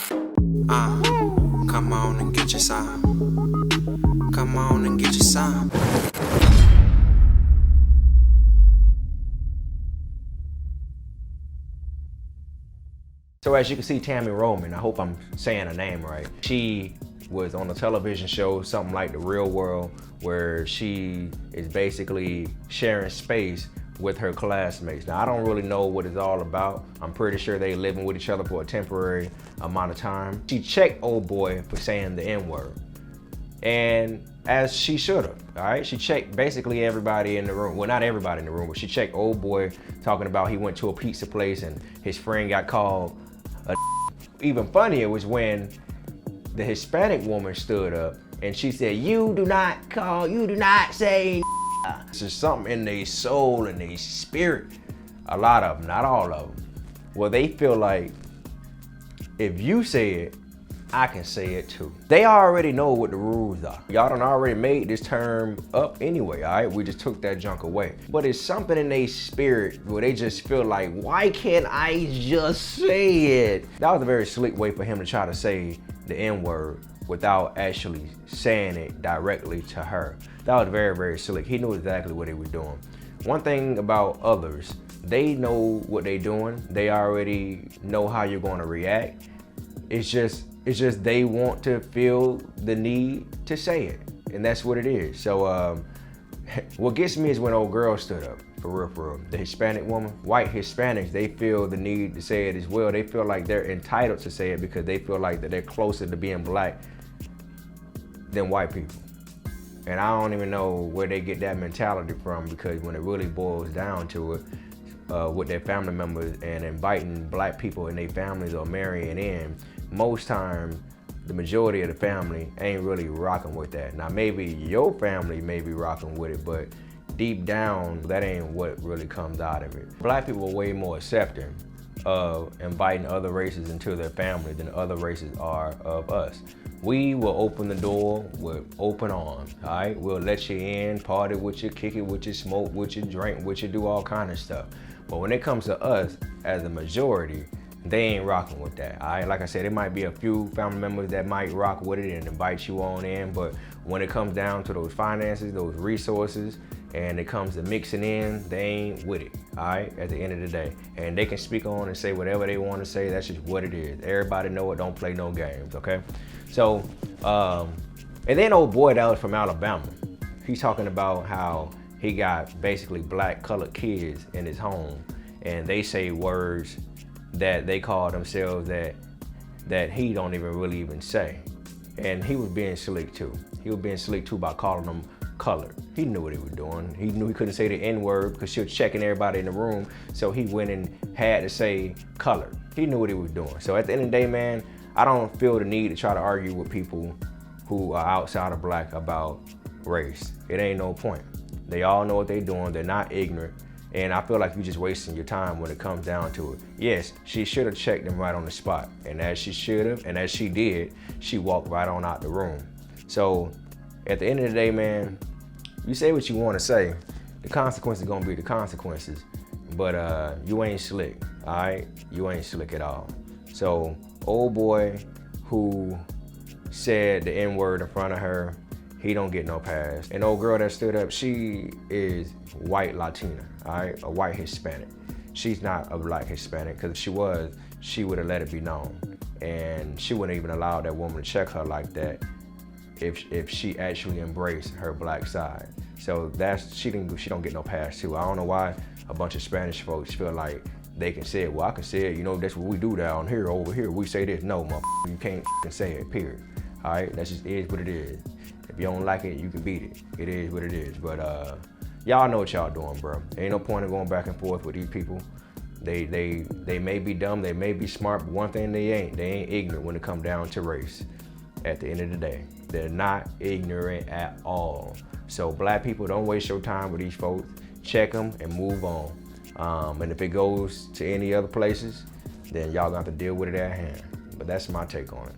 Come on and get your some. Come on and get your some. So as you can see, Tami Roman, I hope I'm saying her name right. She was on a television show, something like The Real World, where she is basically sharing space with her classmates. Now, I don't really know what it's all about. I'm pretty sure they living with each other for a temporary amount of time. She checked old boy for saying the N-word, and as she should have, all right? She checked basically everybody in the room. Well, not everybody in the room, but she checked old boy talking about he went to a pizza place and his friend got called a. Even funnier was when the Hispanic woman stood up and she said, you do not say. It's just something in their soul and their spirit. A lot of them, not all of them. Well, they feel like if you say it, I can say it too. They already know what the rules are. Y'all done already made this term up anyway, all right? We just took that junk away. But it's something in their spirit where they just feel like, why can't I just say it? That was a very slick way for him to try to say the N-word without actually saying it directly to her. That was very, very slick. He knew exactly what he was doing. One thing about others, they know what they're doing. They already know how you're going to react. It's just they want to feel the need to say it, and that's what it is. So what gets me is when old girl stood up, for real. The Hispanic woman, white Hispanics, they feel the need to say it as well. They feel like they're entitled to say it because they feel like that they're closer to being black than white people. And I don't even know where they get that mentality from, because when it really boils down to it, with their family members and inviting black people in their families or marrying in, most times the majority of the family ain't really rocking with that. Now maybe your family may be rocking with it, but deep down, that ain't what really comes out of it. Black people are way more accepting of inviting other races into their family than other races are of us. We will open the door with open arms, all right? We'll let you in, party with you, kick it with you, smoke with you, drink with you, do all kind of stuff. But when it comes to us as a majority, they ain't rocking with that, all right? Like I said, there might be a few family members that might rock with it and invite you on in, but when it comes down to those finances, those resources, and it comes to mixing in, they ain't with it, all right, at the end of the day. And they can speak on and say whatever they want to say. That's just what it is. Everybody know it, don't play no games, okay? So, and then old boy that was from Alabama, he's talking about how he got basically black colored kids in his home, and they say words that they call themselves that he don't even say. And he was being slick too. He was being slick too by calling them colored. He knew what he was doing. He knew he couldn't say the N-word because she was checking everybody in the room, so he went and had to say colored. He knew what he was doing. So at the end of the day, man, I don't feel the need to try to argue with people who are outside of black about race. It ain't no point. They all know what they're doing. They're not ignorant. And I feel like you're just wasting your time when it comes down to it. Yes, she should have checked him right on the spot. And as she should have, and as she did, she walked right on out the room. So at the end of the day, man, you say what you want to say. The consequences are gonna be the consequences. But you ain't slick, all right? You ain't slick at all. So old boy who said the N-word in front of her, he don't get no pass. And old girl that stood up, she is white Latina, all right? A white Hispanic. She's not a black Hispanic, because if she was, she would have let it be known. And she wouldn't even allow that woman to check her like that if she actually embraced her black side. So she don't get no pass too. I don't know why a bunch of Spanish folks feel like they can say it. Well, I can say it, you know, that's what we do down here, over here. We say this. No, motherfucker, you can't say it, period. All right, that's just is what it is. If you don't like it, you can beat it. It is what it is. But y'all know what y'all doing, bro. Ain't no point in going back and forth with these people. They may be dumb, they may be smart, but one thing they ain't ignorant when it comes down to race. At the end of the day, they're not ignorant at all. So black people, don't waste your time with these folks. Check them and move on. And if it goes to any other places, then y'all gonna have to deal with it at hand. But that's my take on it.